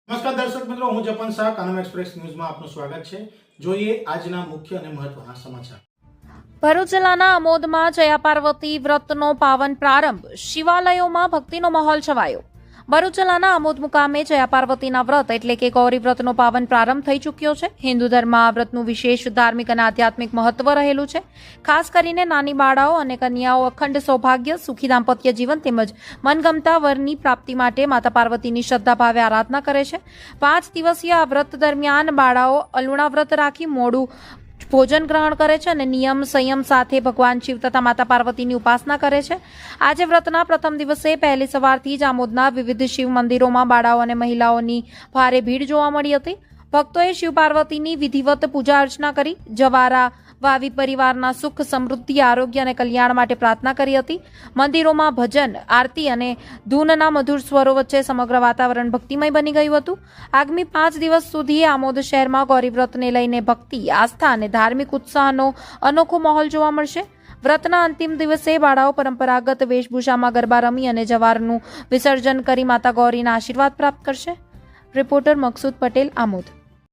નમસ્કાર દર્શક મિત્રો, હું જપન શાહ કાનમ એક્સપ્રેસ ન્યૂઝમાં આપનું સ્વાગત છે। જોઈએ આજના મુખ્ય અને મહત્વના સમાચાર। ભરૂચ જિલ્લાના આમોદમાં જયા પાર્વતી વ્રતનો પાવન પ્રારંભ, શિવાલયોમાં ભક્તિનો માહોલ છવાયો। ભરૂચ જિલ્લાના આમોદ મુકામે જયા પાર્વતીના વ્રત એટલે કે ગૌરી વ્રતનો પાવન પ્રારંભ થઈ ચૂક્યો છે। હિન્દુ ધર્મમાં આ વ્રતનું વિશેષ ધાર્મિક અને આધ્યાત્મિક મહત્વ રહેલું છે। ખાસ કરીને નાની બાળાઓ અને કન્યાઓ અખંડ સૌભાગ્ય, સુખી દાંપત્ય જીવન તેમજ મનગમતા વરની પ્રાપ્તિ માટે માતા પાર્વતીની શ્રદ્ધાભાવે આરાધના કરે છે। 5 દિવસીય આ વ્રત દરમિયાન બાળાઓ અલુણા વ્રત રાખી મોડું ભોજન ગ્રહણ કરે છે અને નિયમ સંયમ સાથે ભગવાન શિવ તથા માતા પાર્વતીની ઉપાસના કરે છે। આજે વ્રતના પ્રથમ દિવસે પહેલી સવારથી જ આમોદના વિવિધ શિવ મંદિરોમાં બાળાઓ અને મહિલાઓની ભારે ભીડ જોવા મળી હતી। ભક્તોએ શિવ પાર્વતીની વિધિવત પૂજા અર્ચના કરી જવારા વાવી પરિવારના સુખ, સમૃદ્ધિ, આરોગ્ય અને કલ્યાણ માટે પ્રાર્થના કરી હતી। મંદિરોમાં ભજન, આરતી અને ધૂનના મધુર સ્વરો વચ્ચે સમગ્ર વાતાવરણ ભક્તિમય બની ગયું હતું। આગામી 5 દિવસ સુધી આમોદ શહેરમાં ગૌરી વ્રતને લઈને ભક્તિ, આસ્થા અને ધાર્મિક ઉત્સાહનો અનોખો માહોલ જોવા મળશે। વ્રતના અંતિમ દિવસે બાળાઓ પરંપરાગત વેશભૂષામાં ગરબા રમી અને જવારનું વિસર્જન કરી માતા ગૌરીના આશીર્વાદ પ્રાપ્ત કરશે। રિપોર્ટર મકસૂદ પટેલ, આમોદ।